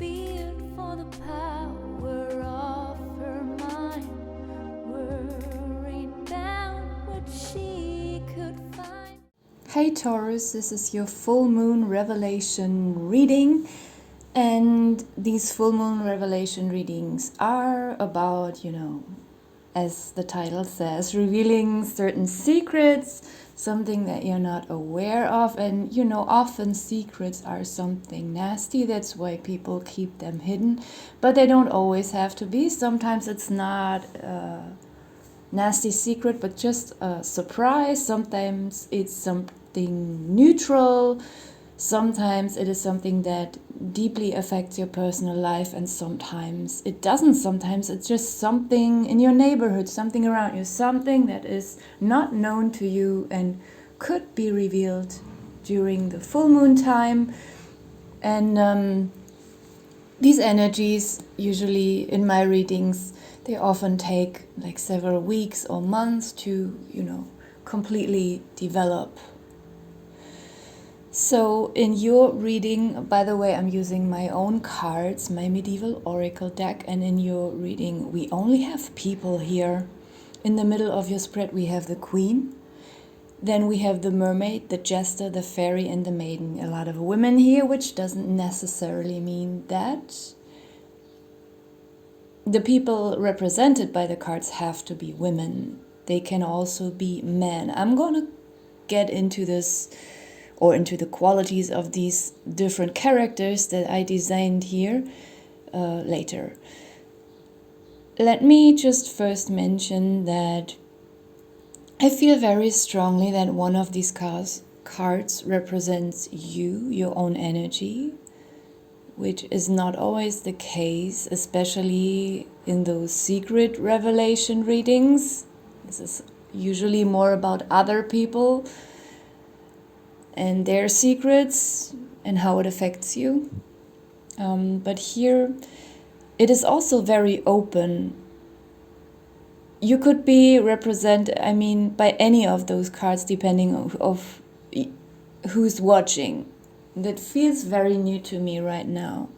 feared for the power of her mind, worried about what she could find. Hey Taurus, this is your full moon revelation reading, and these full moon revelation readings are about, as the title says, revealing certain secrets, something that you're not aware of. And often secrets are something nasty, that's why people keep them hidden, but they don't always have to be. Sometimes it's not a nasty secret but just a surprise. Sometimes it's something neutral, sometimes it is something that deeply affects your personal life, and sometimes it doesn't. Sometimes it's just something in your neighborhood, something around you, something that is not known to you and could be revealed during the full moon time. And these energies, usually in my readings, they often take like several weeks or months to, completely develop. So in your reading, by the way, I'm using my own cards, my medieval oracle deck, and in your reading we only have people here. In the middle of your spread we have the Queen, then we have the Mermaid, the Jester, the Fairy, and the Maiden. A lot of women here, which doesn't necessarily mean that the people represented by the cards have to be women. They can also be men. I'm gonna get into this, or into the qualities of these different characters that I designed here later. Let me just first mention that I feel very strongly that one of these cards represents you, your own energy, which is not always the case, especially in those secret revelation readings. This is usually more about other people and their secrets and how it affects you. But here it is also very open. You could be represented, by any of those cards, depending of who's watching. That feels very new to me right now.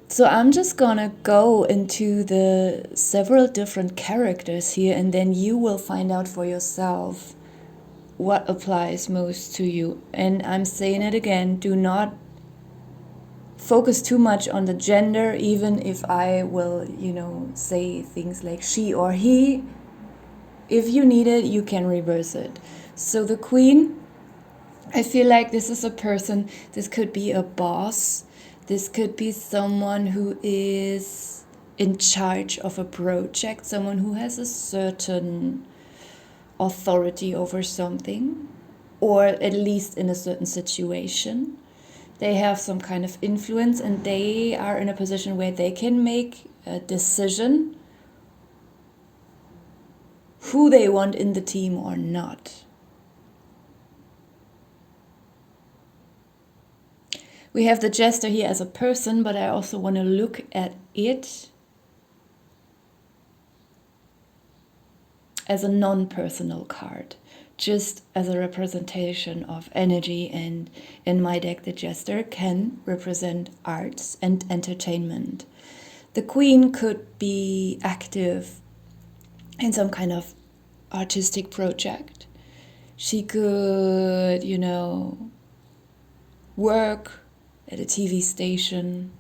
So I'm just gonna go into the several different characters here, and then you will find out for yourself what applies most to you. And I'm saying it again, do not focus too much on the gender, even if I will, say things like she or he. If you need it, you can reverse it. So the Queen, I feel like this is a person, this could be a boss, this could be someone who is in charge of a project, someone who has a certain authority over something, or at least in a certain situation. They have some kind of influence, and they are in a position where they can make a decision who they want in the team or not. We have the Jester here as a person, but I also want to look at it as a non-personal card, just as a representation of energy. And in my deck, the Jester can represent arts and entertainment. The Queen could be active in some kind of artistic project. She could, work at a TV station,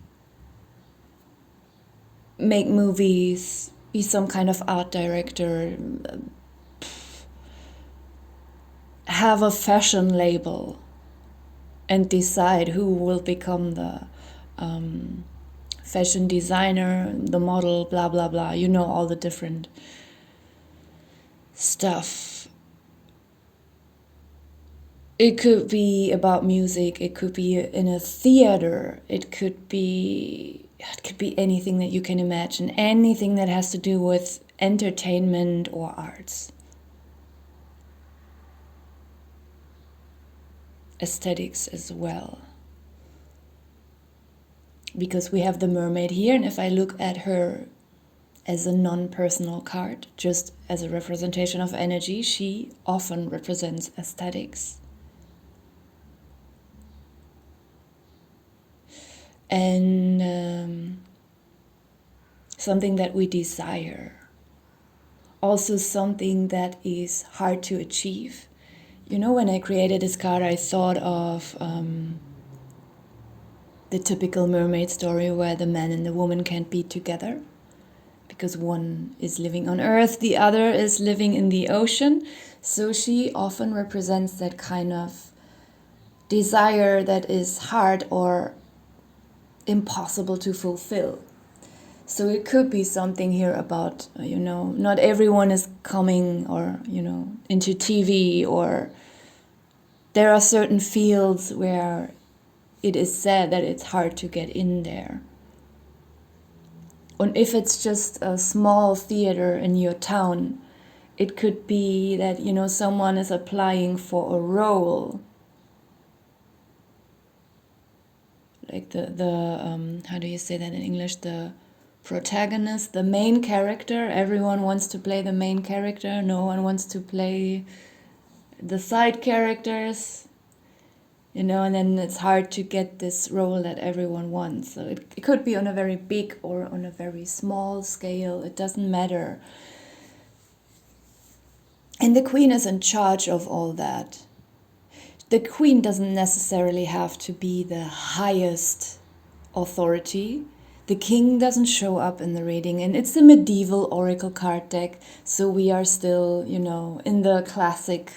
make movies, be some kind of art director, have a fashion label, and decide who will become the fashion designer, the model, blah, blah, blah. All the different stuff. It could be about music, it could be in a theater, it could be anything that you can imagine, anything that has to do with entertainment or arts. Aesthetics as well. Because we have the Mermaid here, and if I look at her as a non-personal card, just as a representation of energy, she often represents aesthetics. and something that we desire. Also something that is hard to achieve. You know, when I created this card, I thought of the typical mermaid story where the man and the woman can't be together because one is living on earth, the other is living in the ocean. So she often represents that kind of desire that is hard or impossible to fulfill. So it could be something here about, not everyone is coming or, into TV, or there are certain fields where it is said that it's hard to get in there. And if it's just a small theater in your town, it could be that, someone is applying for a role. Like the how do you say that in English? The protagonist, the main character. Everyone wants to play the main character. No one wants to play the side characters. And then it's hard to get this role that everyone wants. So it could be on a very big or on a very small scale. It doesn't matter. And the queen is in charge of all that. The queen doesn't necessarily have to be the highest authority. The king doesn't show up in the reading, and it's a medieval oracle card deck, so we are still, in the classic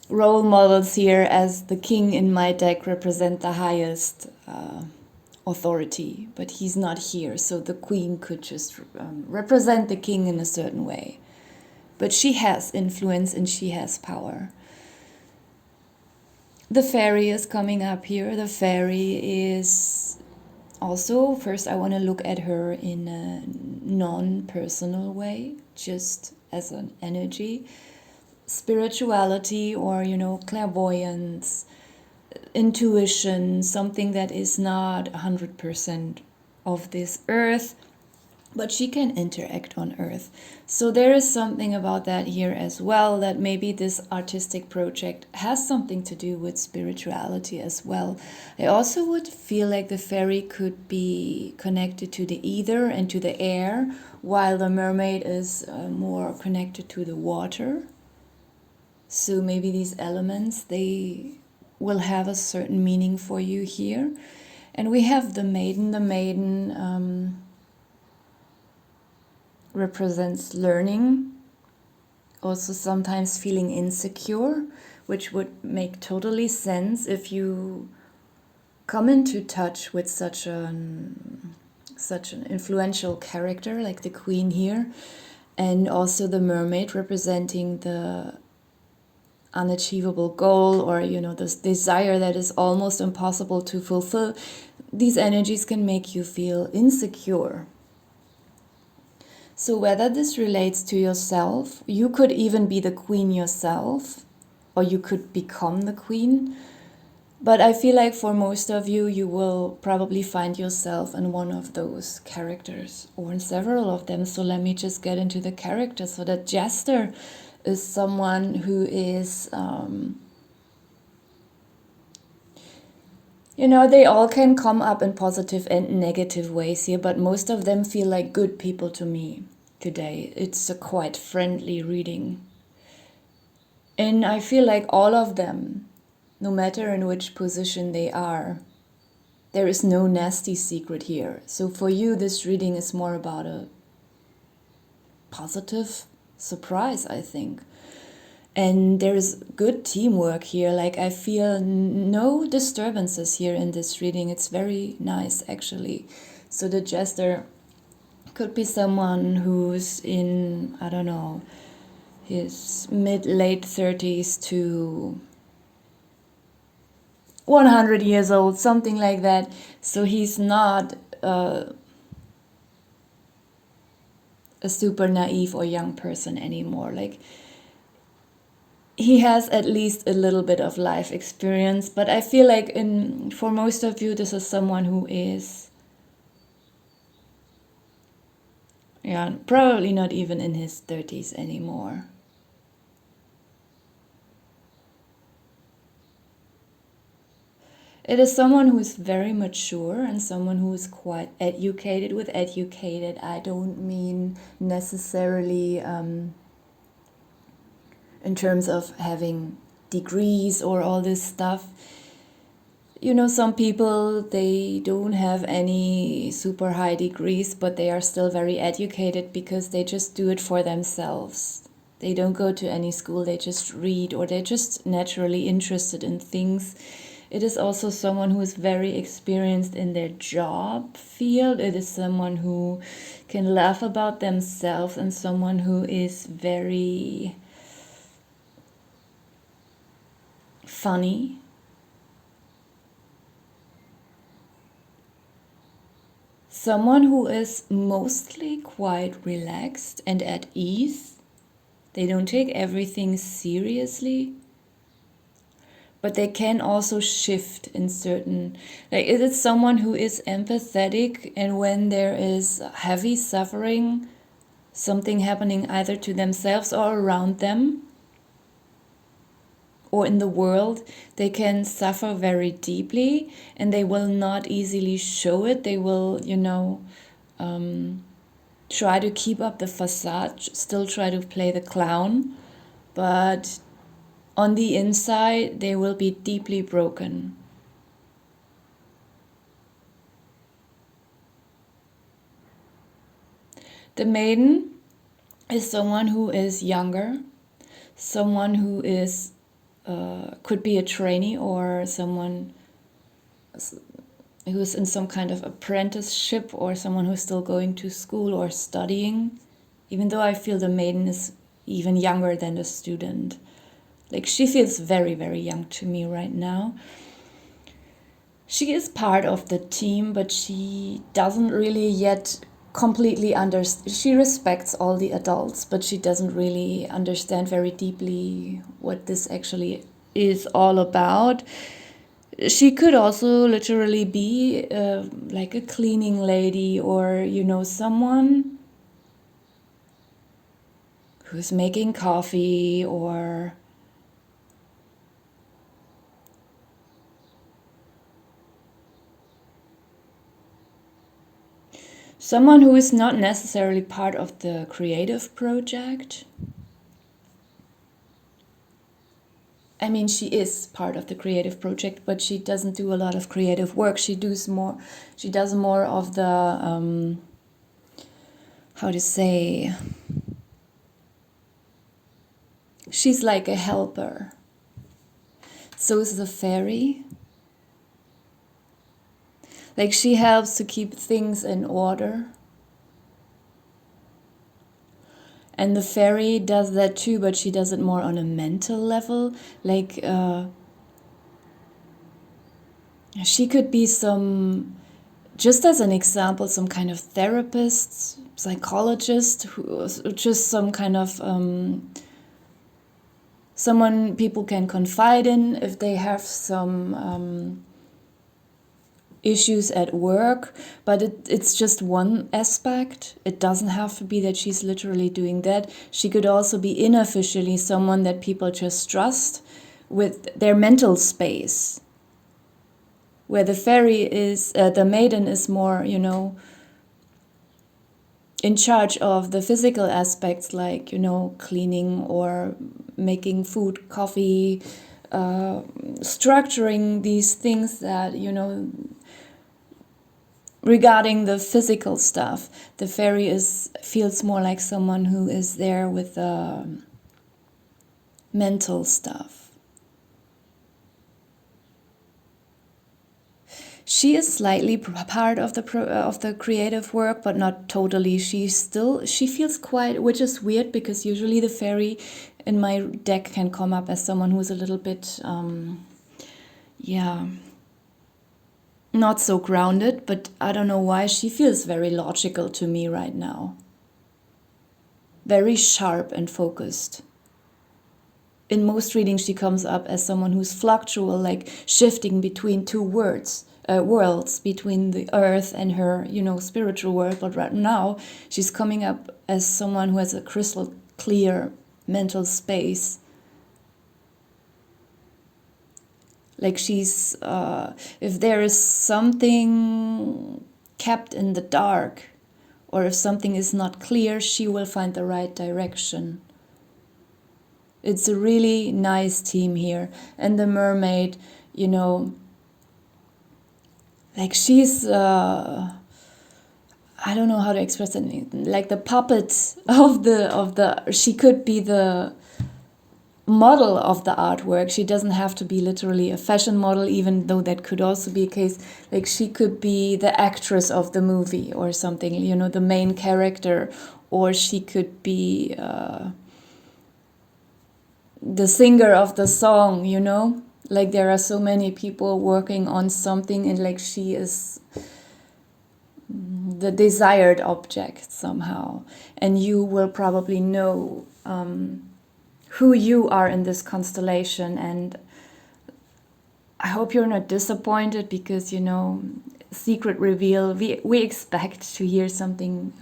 role models here, as the king in my deck represent the highest authority, but he's not here, so the queen could just represent the king in a certain way. But she has influence and she has power. The fairy is coming up here. The fairy is also, first I want to look at her in a non-personal way, just as an energy. Spirituality or, clairvoyance, intuition, something that is not 100% of this earth, but she can interact on earth. So there is something about that here as well, that maybe this artistic project has something to do with spirituality as well. I also would feel like the fairy could be connected to the ether and to the air, while the mermaid is more connected to the water. So maybe these elements, they will have a certain meaning for you here. And we have the maiden. The maiden represents learning, also sometimes feeling insecure, which would make totally sense if you come into touch with such an influential character like the queen here, and also the mermaid representing the unachievable goal, or this desire that is almost impossible to fulfill. These energies can make you feel insecure. So whether this relates to yourself, you could even be the queen yourself, or you could become the queen. But I feel like for most of you, you will probably find yourself in one of those characters, or in several of them. So let me just get into the characters. So the jester is someone who is, they all can come up in positive and negative ways here, but most of them feel like good people to me today. It's a quite friendly reading. And I feel like all of them, no matter in which position they are, there is no nasty secret here. So for you, this reading is more about a positive surprise, I think. And there's good teamwork here. Like, I feel no disturbances here in this reading. It's very nice, actually. So the jester could be someone who's in, I don't know, his mid-late 30s to 100 years old, something like that. So he's not a super naive or young person anymore. Like, he has at least a little bit of life experience, but I feel like for most of you, this is someone who is, probably not even in his 30s anymore. It is someone who is very mature and someone who is quite educated. With educated, I don't mean necessarily in terms of having degrees or all this stuff. You know, some people, they don't have any super high degrees, but they are still very educated because they just do it for themselves. They don't go to any school, they just read, or they're just naturally interested in things. It is also someone who is very experienced in their job field. It is someone who can laugh about themselves and someone who is very funny. Someone who is mostly quite relaxed and at ease. They don't take everything seriously, but they can also shift in certain, like it is someone who is empathetic, and when there is heavy suffering, something happening either to themselves or around them or in the world, they can suffer very deeply and they will not easily show it. They will, try to keep up the facade, still try to play the clown, but on the inside, they will be deeply broken. The maiden is someone who is younger, someone who is could be a trainee or someone who's in some kind of apprenticeship or someone who's still going to school or studying, even though I feel the maiden is even younger than the student. Like, she feels very, very young to me right now. She is part of the team, but she doesn't really yet completely understand. She respects all the adults, but she doesn't really understand very deeply what this actually is all about. She could also literally be like a cleaning lady, or someone who's making coffee, or someone who is not necessarily part of the creative project. I mean, she is part of the creative project, but she doesn't do a lot of creative work. She does more of the, how to say, she's like a helper. So is the fairy. Like, she helps to keep things in order. And the fairy does that too, but she does it more on a mental level. Like, she could be just as an example, some kind of therapist, psychologist, who just some kind of someone people can confide in if they have some issues at work, but it's just one aspect. It doesn't have to be that she's literally doing that. She could also be unofficially someone that people just trust with their mental space, where the fairy is, the maiden is more, in charge of the physical aspects, like, cleaning or making food, coffee, structuring these things that, regarding the physical stuff. The fairy feels more like someone who is there with the mental stuff. She is slightly part of the creative work, but not totally. She feels quite, which is weird because usually the fairy in my deck can come up as someone who is a little bit, not so grounded, but I don't know why she feels very logical to me right now. Very sharp and focused. In most readings, she comes up as someone who's fluctual, like shifting between two worlds, between the earth and her, spiritual world. But right now, she's coming up as someone who has a crystal clear mental space. Like she's, if there is something kept in the dark, or if something is not clear, she will find the right direction. It's a really nice team here. And the mermaid, you know, like she's, I don't know how to express it, like the puppet of the, she could be the model of the artwork. She doesn't have to be literally a fashion model, even though that could also be a case. Like she could be the actress of the movie or something, you know, the main character, or she could be the singer of the song, you know. Like there are so many people working on something, and like she is the desired object somehow. And you will probably know who you are in this constellation, and I hope you're not disappointed, because, you know, secret reveal, we expect to hear something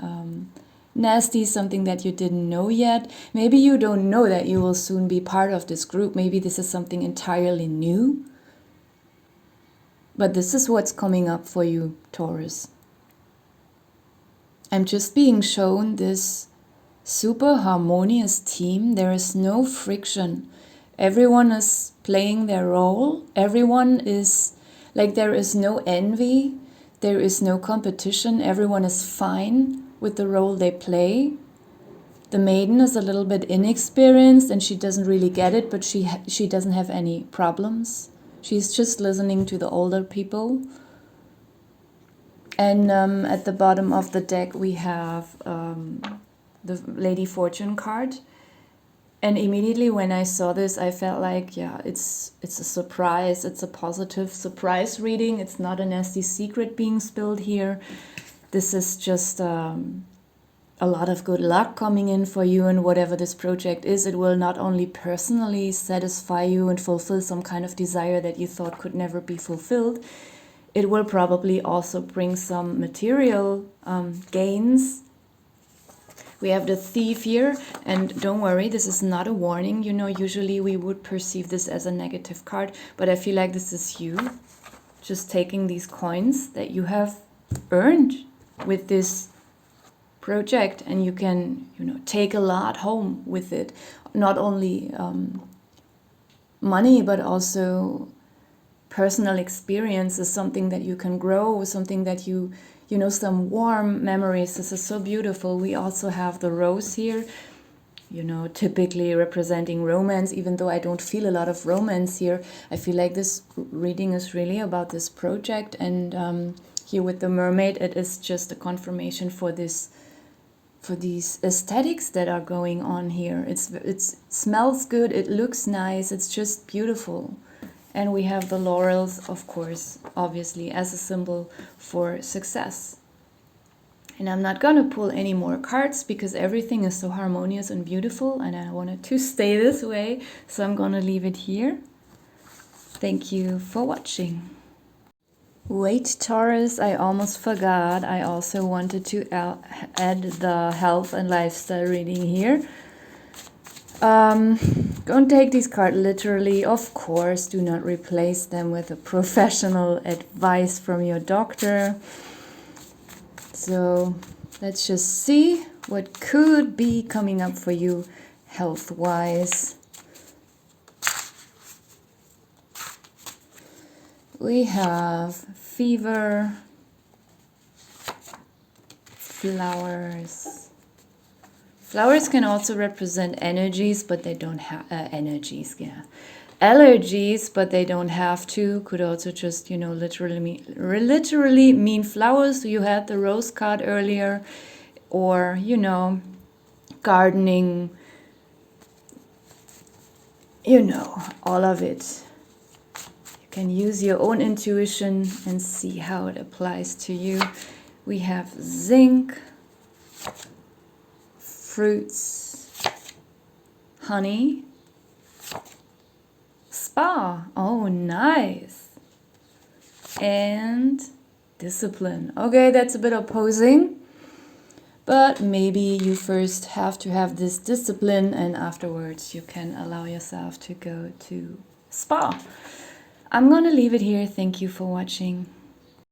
nasty, something that you didn't know yet. Maybe you don't know that you will soon be part of this group. Maybe this is something entirely new. But this is what's coming up for you, Taurus. I'm just being shown this super harmonious team. There is no friction. Everyone is playing their role. Everyone is like, there is no envy. There is no competition. Everyone is fine with the role they play. The maiden is a little bit inexperienced and she doesn't really get it, but she doesn't have any problems. She's just listening to the older people. And at the bottom of the deck we have the Lady Fortune card. And immediately when I saw this, I felt like, yeah, it's a surprise. It's a positive surprise reading. It's not a nasty secret being spilled here. This is just a lot of good luck coming in for you, and whatever this project is, it will not only personally satisfy you and fulfill some kind of desire that you thought could never be fulfilled. It will probably also bring some material gains. We have the Thief here, and don't worry, this is not a warning. You know, usually we would perceive this as a negative card, but I feel like this is you just taking these coins that you have earned with this project, and you can, you know, take a lot home with it. Not only money, but also personal experience is something that you can grow, something that you know, some warm memories. This is so beautiful. We also have the rose here, you know, typically representing romance, even though I don't feel a lot of romance here. I feel like this reading is really about this project, and here with the mermaid, it is just a confirmation for this, for these aesthetics that are going on here. It smells good, it looks nice, it's just beautiful. And we have the laurels, of course, obviously, as a symbol for success. And I'm not going to pull any more cards because everything is so harmonious and beautiful, and I wanted to stay this way, so I'm going to leave it here. Thank you for watching. Wait, Taurus, I almost forgot. I also wanted to add the health and lifestyle reading here. Don't take these cards literally, of course. Do not replace them with a professional advice from your doctor. So let's just see what could be coming up for you health-wise. We have fever, flowers. Flowers can also represent energies, but they don't have energies. Yeah, allergies, but they don't have to. Could also just, you know, literally mean flowers. You had the rose card earlier, or, you know, gardening. You know, all of it. You can use your own intuition and see how it applies to you. We have zinc, fruits, honey, spa. Oh, nice. And discipline. Okay, that's a bit opposing, but maybe you first have to have this discipline, and afterwards you can allow yourself to go to spa. I'm gonna leave it here. Thank you for watching.